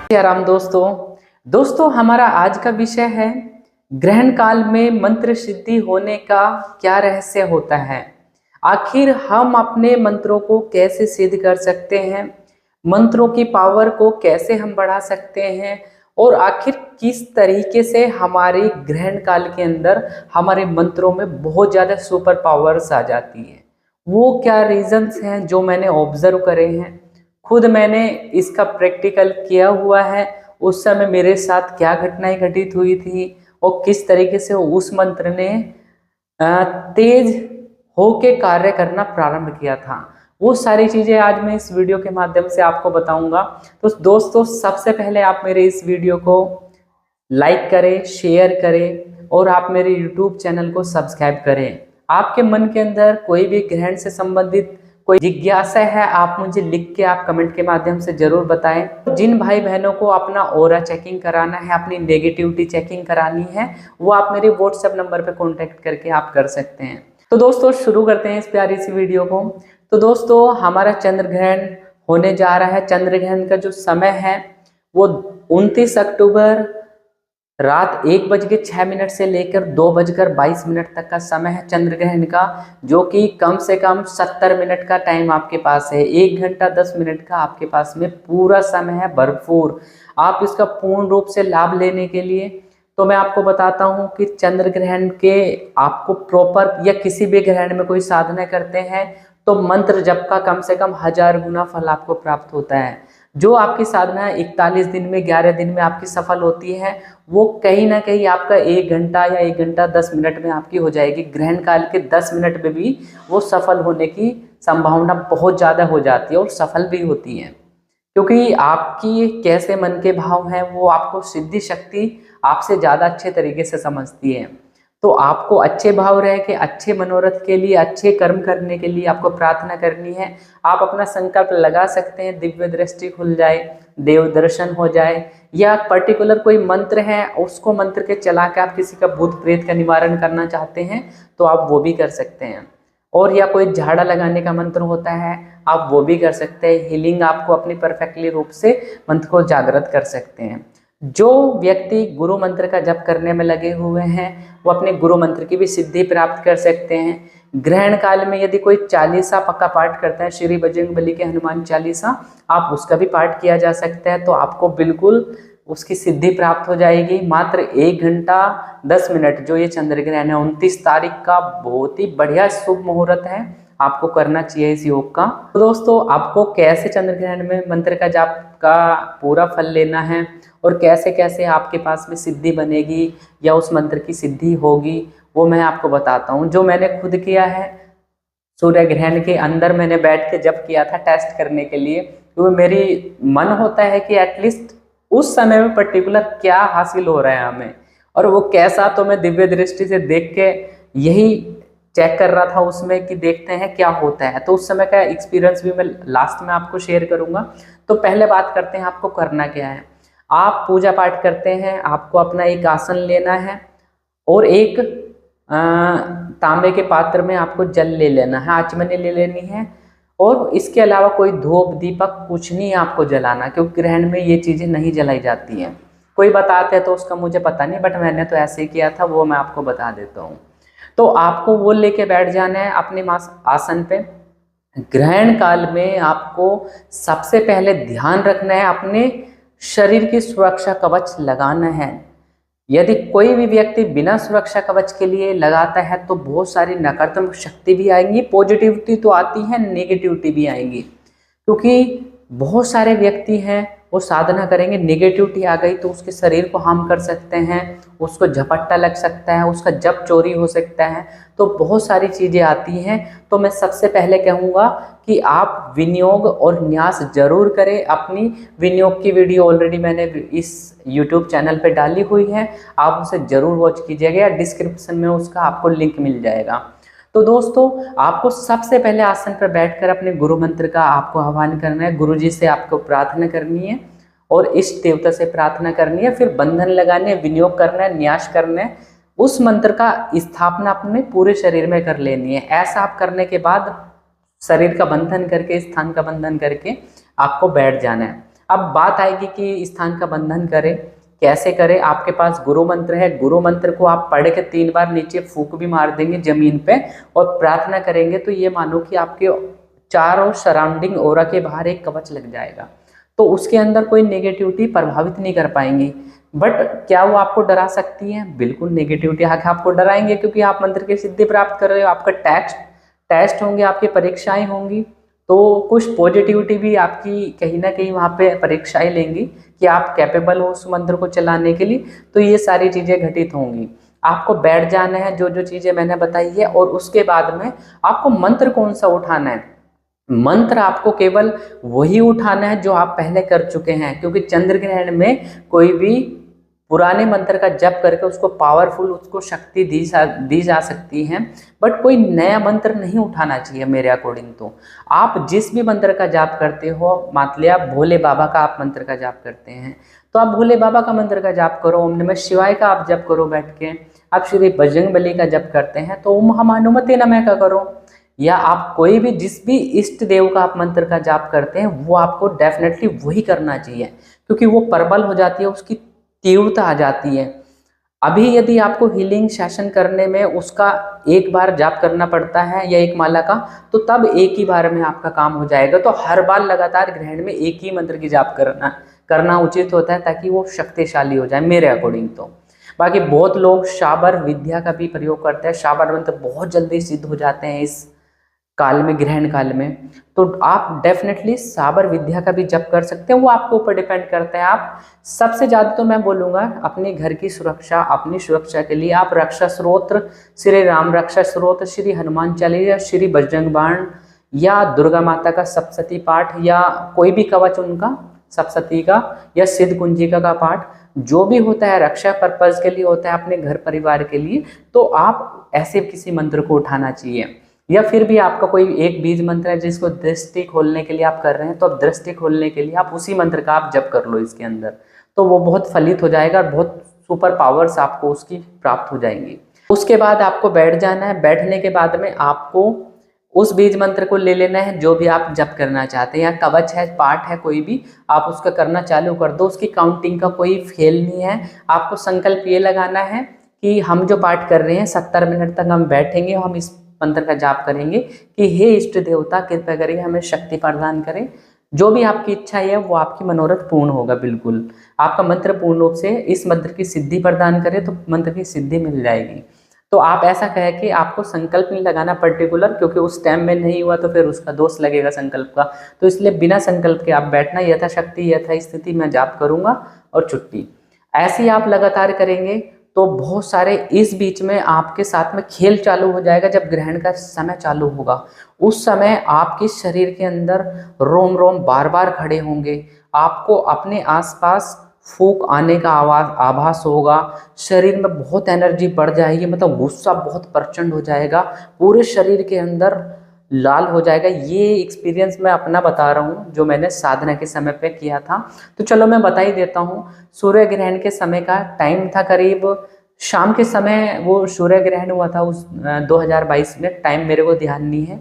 आराम दोस्तों हमारा आज का विषय है ग्रहण काल में मंत्र सिद्धि होने का क्या रहस्य होता है। आखिर हम अपने मंत्रों को कैसे सिद्ध कर सकते हैं, मंत्रों की पावर को कैसे हम बढ़ा सकते हैं और आखिर किस तरीके से हमारे ग्रहण काल के अंदर हमारे मंत्रों में बहुत ज़्यादा सुपर पावर्स आ जाती है। वो क्या रीजंस हैं जो मैंने ऑब्जर्व करे हैं, खुद मैंने इसका प्रैक्टिकल किया हुआ है। उस समय मेरे साथ क्या घटनाएं घटित हुई थी और किस तरीके से उस मंत्र ने तेज होके कार्य करना प्रारंभ किया था, वो सारी चीज़ें आज मैं इस वीडियो के माध्यम से आपको बताऊंगा। तो दोस्तों सबसे पहले आप मेरे इस वीडियो को लाइक करें, शेयर करें और आप मेरे यूट्यूब चैनल को सब्सक्राइब करें। आपके मन के अंदर कोई भी ग्रहण से संबंधित कोई जिज्ञासा है, आप मुझे लिख के आप कमेंट के माध्यम से जरूर बताएं। जिन भाई बहनों को अपना ऑरा चेकिंग कराना है, अपनी नेगेटिविटी चेकिंग करानी है, वो आप मेरे व्हाट्सएप नंबर पर कॉन्टेक्ट करके आप कर सकते हैं। तो दोस्तों शुरू करते हैं इस प्यारी सी वीडियो को। तो दोस्तों हमारा चंद्र ग्रहण होने जा रहा है। चंद्र ग्रहण का जो समय है वो 29 अक्टूबर रात 1:06 से लेकर 2:22 तक का समय है चंद्र ग्रहण का, जो कि कम से कम 70 मिनट का टाइम आपके पास है। 1 घंटा 10 मिनट का आपके पास में पूरा समय है भरपूर। आप इसका पूर्ण रूप से लाभ लेने के लिए तो मैं आपको बताता हूं कि चंद्र ग्रहण के आपको प्रॉपर या किसी भी ग्रहण में कोई साधना करते हैं तो मंत्र जप का कम से कम 1000 गुना फल आपको प्राप्त होता है। जो आपकी साधना 41 दिन में 11 दिन में आपकी सफल होती है, वो कहीं ना कहीं आपका 1 घंटा या 1 घंटा 10 मिनट में आपकी हो जाएगी। ग्रहण काल के 10 मिनट में भी वो सफल होने की संभावना बहुत ज़्यादा हो जाती है और सफल भी होती है, क्योंकि आपकी कैसे मन के भाव हैं वो आपको सिद्धि शक्ति आपसे ज़्यादा अच्छे तरीके से समझती है। तो आपको अच्छे भाव रह के अच्छे मनोरथ के लिए, अच्छे कर्म करने के लिए आपको प्रार्थना करनी है। आप अपना संकल्प लगा सकते हैं, दिव्य दृष्टि खुल जाए, देव दर्शन हो जाए, या पर्टिकुलर कोई मंत्र है उसको मंत्र के चला के आप किसी का भूत प्रेत का निवारण करना चाहते हैं तो आप वो भी कर सकते हैं। और या कोई झाड़ा लगाने का मंत्र होता है आप वो भी कर सकते हैं। हीलिंग आपको अपनी परफेक्टली रूप से मंत्र को जागृत कर सकते हैं। जो व्यक्ति गुरु मंत्र का जप करने में लगे हुए हैं वो अपने गुरु मंत्र की भी सिद्धि प्राप्त कर सकते हैं। ग्रहण काल में यदि कोई चालीसा पक्का पाठ करता है, श्री बजरंगबली के हनुमान चालीसा, आप उसका भी पाठ किया जा सकता है, तो आपको बिल्कुल उसकी सिद्धि प्राप्त हो जाएगी। मात्र 1 घंटा 10 मिनट जो ये चंद्र ग्रहण है 29 तारीख का, बहुत ही बढ़िया शुभ मुहूर्त है, आपको करना चाहिए इस योग का। तो दोस्तों आपको कैसे चंद्र ग्रहण में मंत्र का जाप का पूरा फल लेना है और कैसे कैसे आपके पास में सिद्धि बनेगी या उस मंत्र की सिद्धि होगी, वो मैं आपको बताता हूँ। जो मैंने खुद किया है, सूर्य ग्रहण के अंदर मैंने बैठ के जप किया था टेस्ट करने के लिए, क्योंकि मेरी मन होता है कि एटलीस्ट उस समय में पर्टिकुलर क्या हासिल हो रहा है हमें और वो कैसा, तो मैं दिव्य दृष्टि से देख के यही चेक कर रहा था उसमें कि देखते हैं क्या होता है। तो उस समय का एक्सपीरियंस भी मैं लास्ट में आपको शेयर करूंगा। तो पहले बात करते हैं आपको करना क्या है। आप पूजा पाठ करते हैं, आपको अपना एक आसन लेना है और एक तांबे के पात्र में आपको जल ले लेना है, आचमनी ले लेनी है, और इसके अलावा कोई धूप दीपक कुछ नहीं आपको जलाना, क्योंकि ग्रहण में ये चीज़ें नहीं जलाई जाती हैं। कोई बताते हैं तो उसका मुझे पता नहीं, बट मैंने तो ऐसे ही किया था, वो मैं आपको बता देता हूँ। तो आपको वो लेके बैठ जाना है अपने आसन पे। ग्रहण काल में आपको सबसे पहले ध्यान रखना है, अपने शरीर की सुरक्षा कवच लगाना है। यदि कोई भी व्यक्ति बिना सुरक्षा कवच के लिए लगाता है तो बहुत सारी नकारात्मक शक्ति भी आएंगी, पॉजिटिविटी तो आती है, नेगेटिविटी भी आएंगी, क्योंकि बहुत सारे व्यक्ति हैं वो साधना करेंगे, नेगेटिविटी आ गई तो उसके शरीर को हार्म कर सकते हैं, उसको झपट्टा लग सकता है, उसका जप चोरी हो सकता है, तो बहुत सारी चीज़ें आती हैं। तो मैं सबसे पहले कहूँगा कि आप विनियोग और न्यास जरूर करें। अपनी विनियोग की वीडियो ऑलरेडी मैंने इस YouTube चैनल पे डाली हुई है, आप उसे ज़रूर वॉच कीजिएगा या डिस्क्रिप्शन में उसका आपको लिंक मिल जाएगा। तो दोस्तों आपको सबसे पहले आसन पर बैठकर अपने गुरु मंत्र का आपको आह्वान करना है, गुरु जी से आपको प्रार्थना करनी है और इष्ट देवता से प्रार्थना करनी है, फिर बंधन लगाने, विनियोग करना है, न्यास करना है, उस मंत्र का स्थापना अपने पूरे शरीर में कर लेनी है। ऐसा आप करने के बाद शरीर का बंधन करके, स्थान का बंधन करके आपको बैठ जाना है। अब बात आएगी कि स्थान का बंधन करें, कैसे करें। आपके पास गुरु मंत्र है, गुरु मंत्र को आप पढ़ के 3 बार नीचे फूंक भी मार देंगे जमीन पे और प्रार्थना करेंगे, तो ये मानो कि आपके चारों सराउंडिंग ओरा के बाहर एक कवच लग जाएगा, तो उसके अंदर कोई नेगेटिविटी प्रभावित नहीं कर पाएंगी। बट क्या वो आपको डरा सकती है? बिल्कुल, नेगेटिविटी आके आपको डराएंगे, क्योंकि आप मंत्र की सिद्धि प्राप्त कर रहे हो, आपका टेस्ट होंगे, आपकी परीक्षाएं होंगी, तो कुछ पॉजिटिविटी भी आपकी कहीं ना कहीं वहाँ पे परीक्षाएं लेंगी कि आप कैपेबल हो उस मंत्र को चलाने के लिए। तो ये सारी चीज़ें घटित होंगी। आपको बैठ जाना है, जो जो चीज़ें मैंने बताई है, और उसके बाद में आपको मंत्र कौन सा उठाना है। मंत्र आपको केवल वही उठाना है जो आप पहले कर चुके हैं, क्योंकि चंद्र ग्रहण में कोई भी पुराने मंत्र का जप करके उसको पावरफुल, उसको शक्ति दी जा सकती है, बट कोई नया मंत्र नहीं उठाना चाहिए मेरे अकॉर्डिंग। तो आप जिस भी मंत्र का जाप करते हो, मान लिया भोले बाबा का आप मंत्र का जाप करते हैं, तो आप भोले बाबा का मंत्र का जाप करो, ओम नमः शिवाय का आप जप करो बैठ के। आप श्री बजरंगबली का जप करते हैं तो ओम हम हनुमते नमः का करो, या आप कोई भी जिस भी इष्ट देव का आप मंत्र का जाप करते हैं वो आपको डेफिनेटली वही करना चाहिए, क्योंकि वो प्रबल हो जाती है, उसकी तीव्रता आ जाती है। अभी यदि आपको हीलिंग सेशन करने में उसका एक बार जाप करना पड़ता है या एक माला का, तो तब एक ही बार में आपका काम हो जाएगा। तो हर बार लगातार ग्रहण में एक ही मंत्र की जाप करना उचित होता है, ताकि वो शक्तिशाली हो जाए मेरे अकॉर्डिंग। तो बाकी बहुत लोग शाबर विद्या का भी प्रयोग करते हैं, शाबर मंत्र बहुत जल्दी सिद्ध हो जाते हैं इस काल में, ग्रहण काल में। तो आप डेफिनेटली साबर विद्या का भी जप कर सकते हैं, वो आपके ऊपर डिपेंड करता है। आप सबसे ज़्यादा तो मैं बोलूँगा अपने घर की सुरक्षा, अपनी सुरक्षा के लिए आप रक्षा स्रोत्र, श्री राम रक्षा स्रोत्र, श्री हनुमान चालीसा, श्री बजरंग बाण, या दुर्गा माता का सप्तशती पाठ, या कोई भी कवच उनका सप्तशती का या सिद्ध कुंजिका का पाठ, जो भी होता है रक्षा पर्पज के लिए होता है, अपने घर परिवार के लिए, तो आप ऐसे किसी मंत्र को उठाना चाहिए। या फिर भी आपका कोई एक बीज मंत्र है जिसको दृष्टि खोलने के लिए आप कर रहे हैं, तो अब दृष्टि खोलने के लिए आप उसी मंत्र का आप जप कर लो इसके अंदर, तो वो बहुत फलित हो जाएगा और बहुत सुपर पावर्स आपको उसकी प्राप्त हो जाएंगी। उसके बाद आपको बैठ जाना है। बैठने के बाद में आपको उस बीज मंत्र को ले लेना है जो भी आप जप करना चाहते हैं, या कवच है, पाठ है, कोई भी आप उसका करना चालू कर दो। उसकी काउंटिंग का कोई फेल नहीं है। आपको संकल्प ये लगाना है कि हम जो पाठ कर रहे हैं 70 मिनट तक हम बैठेंगे, हम इस मंत्र का जाप करेंगे कि हे इष्ट देवता कृपया करिए हमें शक्ति प्रदान करें, जो भी आपकी इच्छा है वो आपकी मनोरथ पूर्ण होगा। बिल्कुल आपका मंत्र पूर्ण रूप से इस मंत्र की सिद्धि प्रदान करे तो मंत्र की सिद्धि मिल जाएगी। तो आप ऐसा कह के आपको संकल्प नहीं लगाना पर्टिकुलर, क्योंकि उस टाइम में नहीं हुआ तो फिर उसका दोष लगेगा संकल्प का। तो इसलिए बिना संकल्प के आप बैठना, यथाशक्ति यथास्थिति में जाप करूंगा और छुट्टी। ऐसे ही आप लगातार करेंगे तो बहुत सारे, इस बीच में आपके साथ में खेल चालू हो जाएगा। जब ग्रहण का समय चालू होगा उस समय आपके शरीर के अंदर रोम रोम बार बार खड़े होंगे, आपको अपने आसपास फूंक आने का आभास होगा, शरीर में बहुत एनर्जी बढ़ जाएगी, मतलब गुस्सा बहुत प्रचंड हो जाएगा, पूरे शरीर के अंदर लाल हो जाएगा। ये एक्सपीरियंस मैं अपना बता रहा हूँ जो मैंने साधना के समय पे किया था। तो चलो मैं बता ही देता हूँ। सूर्य ग्रहण के समय का टाइम था करीब शाम के समय, वो सूर्य ग्रहण हुआ था उस 2022 में। टाइम मेरे को ध्यान नहीं है,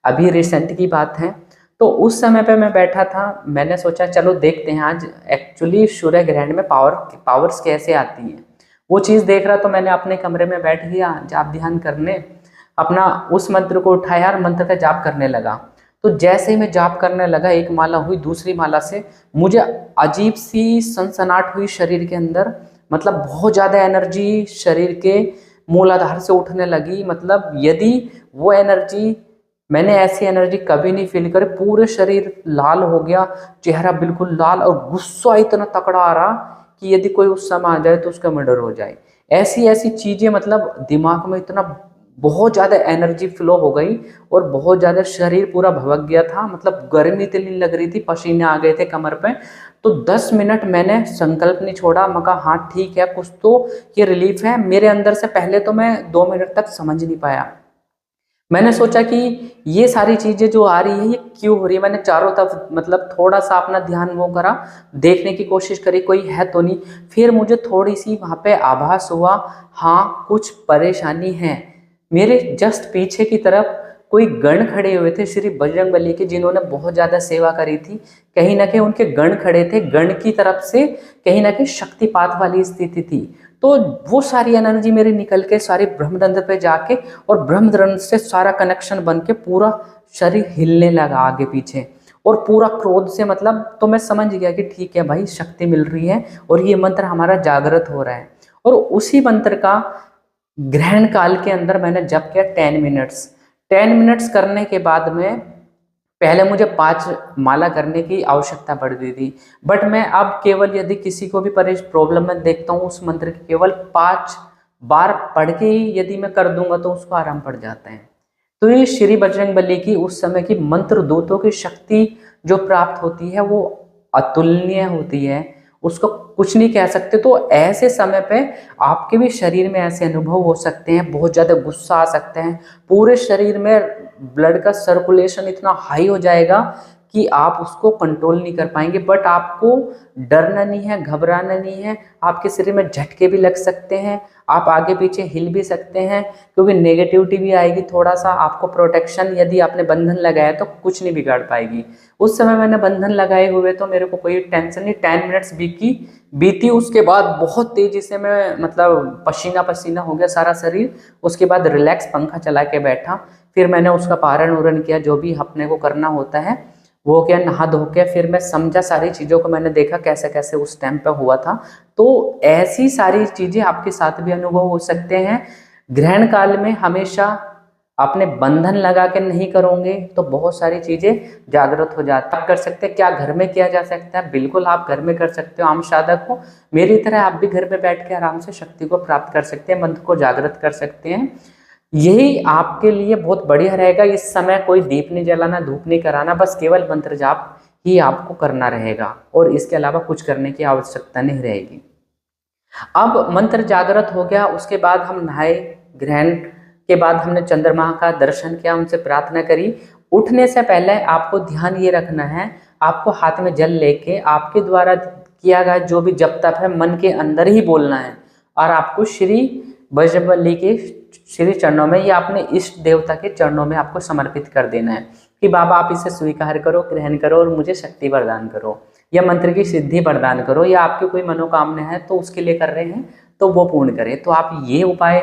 अभी रिसेंट की बात है। तो उस समय पे मैं बैठा था, मैंने सोचा चलो देखते हैं आज एक्चुअली सूर्य ग्रहण में पावर्स कैसे आती हैं, वो चीज़ देख रहा। तो मैंने अपने कमरे में बैठ गया जाप ध्यान करने, अपना उस मंत्र को उठाया और मंत्र का जाप करने लगा। तो जैसे ही मैं जाप करने लगा, एक माला हुई, दूसरी माला से मुझे अजीब सी सनसनाहट हुई शरीर के अंदर, मतलब बहुत ज़्यादा एनर्जी शरीर के मूलाधार से उठने लगी। मतलब यदि वो एनर्जी, मैंने ऐसी एनर्जी कभी नहीं फील करी, पूरे शरीर लाल हो गया, चेहरा बिल्कुल लाल, और गुस्सा इतना तकड़ा आ रहा कि यदि कोई उस समय आ जाए तो उसका मर्डर हो जाए। ऐसी ऐसी चीज़ें, मतलब दिमाग में इतना बहुत ज़्यादा एनर्जी फ्लो हो गई और बहुत ज़्यादा शरीर पूरा भड़क गया था, मतलब गर्मी इतनी लग रही थी, पसीने आ गए थे कमर पे। तो 10 मिनट मैंने संकल्प नहीं छोड़ा, मैं कहा हाँ ठीक है, कुछ तो ये रिलीफ है मेरे अंदर से। पहले तो मैं 2 मिनट तक समझ नहीं पाया, मैंने सोचा कि ये सारी चीज़ें जो आ रही है ये क्यों हो रही है। मैंने चारों तरफ मतलब थोड़ा सा अपना ध्यान वो करा, देखने की कोशिश करी कोई है तो नहीं। फिर मुझे थोड़ी सी वहाँ पे आभास हुआ, हाँ कुछ परेशानी है। मेरे जस्ट पीछे की तरफ कोई गण खड़े हुए थे श्री बजरंगबली के, जिन्होंने बहुत ज़्यादा सेवा करी थी। कहीं ना कहीं उनके गण खड़े थे, गण की तरफ से कहीं ना कहीं शक्तिपात वाली स्थिति थी। तो वो सारी एनर्जी मेरी निकल के सारी ब्रह्मरंध्र पे जाके और ब्रह्मरंध्र से सारा कनेक्शन बन के पूरा शरीर हिलने लगा आगे पीछे, और पूरा क्रोध से मतलब, तो मैं समझ गया कि ठीक है भाई, शक्ति मिल रही है और ये मंत्र हमारा जागृत हो रहा है। और उसी मंत्र का ग्रहण काल के अंदर मैंने जप किया 10 मिनट्स करने के बाद में, पहले मुझे 5 माला करने की आवश्यकता पड़ती थी, बट मैं अब केवल यदि किसी को भी प्रॉब्लम में देखता हूँ, उस मंत्र के केवल 5 बार पढ़ के ही यदि मैं कर दूंगा तो उसको आराम पड़ जाता है। तो ये श्री बजरंगबली की उस समय की मंत्र दूतों की शक्ति जो प्राप्त होती है वो अतुलनीय होती है, उसको कुछ नहीं कह सकते। तो ऐसे समय पे आपके भी शरीर में ऐसे अनुभव हो सकते हैं, बहुत ज़्यादा गुस्सा आ सकता है, पूरे शरीर में ब्लड का सर्कुलेशन इतना हाई हो जाएगा कि आप उसको कंट्रोल नहीं कर पाएंगे। बट आपको डरना नहीं है, घबराना नहीं है। आपके शरीर में झटके भी लग सकते हैं, आप आगे पीछे हिल भी सकते हैं, क्योंकि नेगेटिविटी भी आएगी थोड़ा सा। आपको प्रोटेक्शन, यदि आपने बंधन लगाया तो कुछ नहीं बिगाड़ पाएगी। उस समय मैंने बंधन लगाए हुए तो मेरे को कोई टेंशन नहीं। 10 मिनट्स बीती, उसके बाद बहुत तेजी से मैं मतलब पसीना पसीना हो गया सारा शरीर। उसके बाद रिलैक्स पंखा चला के बैठा, फिर मैंने उसका पारण उरण किया, जो भी अपने को करना होता है वो किया, नहा धो के। फिर मैं समझा सारी चीज़ों को, मैंने देखा कैसे कैसे उस टाइम पे हुआ था। तो ऐसी सारी चीज़ें आपके साथ भी अनुभव हो सकते हैं। ग्रहण काल में हमेशा अपने बंधन लगा के नहीं करोगे तो बहुत सारी चीज़ें जागृत हो जाती है। आप कर सकते हैं, क्या घर में किया जा सकता है? बिल्कुल आप घर में कर सकते हो। आम साधक को मेरी तरह आप भी घर में बैठ के आराम से शक्ति को प्राप्त कर सकते हैं, मंत्र को जागृत कर सकते हैं। यही आपके लिए बहुत बढ़िया रहेगा। इस समय कोई दीप नहीं जलाना, धूप नहीं कराना, बस केवल मंत्र जाप ही आपको करना रहेगा और इसके अलावा कुछ करने की आवश्यकता नहीं रहेगी। अब मंत्र जागृत हो गया, उसके बाद हम नहाए, ग्रहण के बाद हमने चंद्रमा का दर्शन किया, उनसे प्रार्थना करी। उठने से पहले आपको ध्यान ये रखना है, आपको हाथ में जल लेके आपके द्वारा किया गया जो भी जप तप है मन के अंदर ही बोलना है, और आपको श्री बजरंगबली के श्री चरणों में या अपने इष्ट देवता के चरणों में आपको समर्पित कर देना है कि बाबा आप इसे स्वीकार करो, ग्रहण करो और मुझे शक्ति प्रदान करो, या मंत्र की सिद्धि प्रदान करो, या आपकी कोई मनोकामना है तो उसके लिए कर रहे हैं तो वो पूर्ण करें। तो आप ये उपाय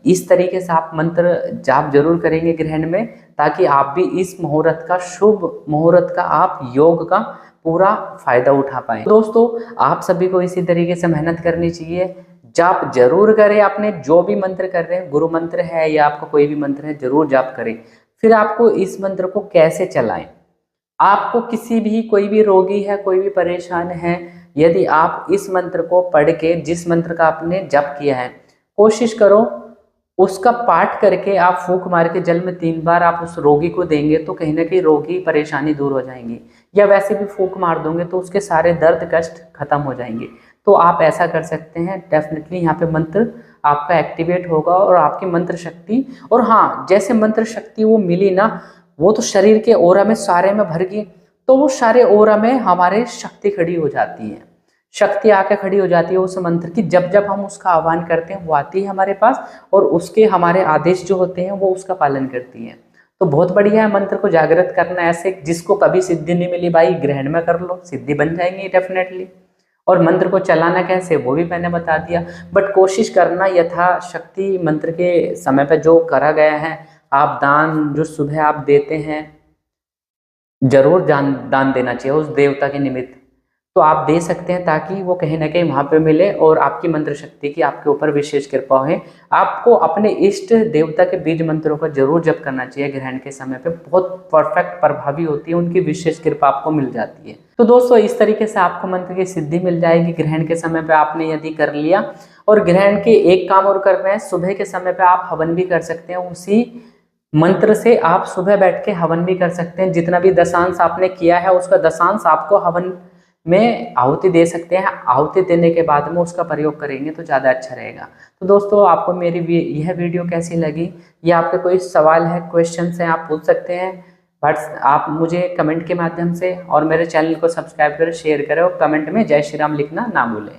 इस तरीके से आप मंत्र जाप जरूर करेंगे ग्रहण में, ताकि आप भी इस मुहूर्त का, शुभ मुहूर्त का, आप योग का पूरा फायदा उठा पाए। दोस्तों आप सभी को इसी तरीके से मेहनत करनी चाहिए, जाप जरूर करें। आपने जो भी मंत्र कर रहे हैं, गुरु मंत्र है या आपका कोई भी मंत्र है, जरूर जाप करें। फिर आपको इस मंत्र को कैसे चलाएं, आपको किसी भी, कोई भी रोगी है, कोई भी परेशान है, यदि आप इस मंत्र को पढ़ के, जिस मंत्र का आपने जप किया है, कोशिश करो उसका पाठ करके आप फूंक मार के जल में 3 बार आप उस रोगी को देंगे तो कहीं ना कहीं रोगी परेशानी दूर हो जाएंगी। या वैसे भी फूंक मार दोगे तो उसके सारे दर्द कष्ट खत्म हो जाएंगे। तो आप ऐसा कर सकते हैं। डेफिनेटली यहाँ पे मंत्र आपका एक्टिवेट होगा और आपकी मंत्र शक्ति, और हाँ, जैसे मंत्र शक्ति वो मिली ना, वो तो शरीर के ओरा में सारे में भर गई, तो वो सारे ओरा में हमारे शक्ति खड़ी हो जाती है, शक्ति आके खड़ी हो जाती है उस मंत्र की। जब जब हम उसका आह्वान करते हैं वो आती है हमारे पास, और उसके हमारे आदेश जो होते हैं वो उसका पालन करती है। तो बहुत बढ़िया है मंत्र को जागृत करना। ऐसे जिसको कभी सिद्धि नहीं मिली, भाई ग्रहण में कर लो, सिद्धि बन जाएंगी डेफिनेटली। और मंत्र को चलाना कैसे वो भी मैंने बता दिया, बट कोशिश करना यथाशक्ति मंत्र के समय पर जो करा गया है, आप दान जो सुबह आप देते हैं जरूर दान देना चाहिए उस देवता के निमित्त। तो आप दे सकते हैं ताकि वो कहीं ना कहीं वहाँ पे मिले और आपकी मंत्र शक्ति की आपके ऊपर विशेष कृपा है। आपको अपने इष्ट देवता के बीज मंत्रों का जरूर जप करना चाहिए ग्रहण के समय पे, बहुत परफेक्ट प्रभावी होती है, उनकी विशेष कृपा आपको मिल जाती है। तो दोस्तों इस तरीके से आपको मंत्र की सिद्धि मिल जाएगी ग्रहण के समय पे आपने यदि कर लिया। और ग्रहण के एक काम और कर रहे हैं, सुबह के समय पे आप हवन भी कर सकते हैं। उसी मंत्र से आप सुबह बैठ के हवन भी कर सकते हैं। जितना भी दशांश आपने किया है उसका दशांश आपको हवन में आहुति दे सकते हैं। आहुति देने के बाद में उसका प्रयोग करेंगे तो ज़्यादा अच्छा रहेगा। तो दोस्तों आपको मेरी यह वीडियो कैसी लगी, या आपके कोई सवाल है, क्वेश्चंस हैं, आप पूछ सकते हैं। बट आप मुझे कमेंट के माध्यम से, और मेरे चैनल को सब्सक्राइब करें, शेयर करें और कमेंट में जय श्री राम लिखना ना भूलें।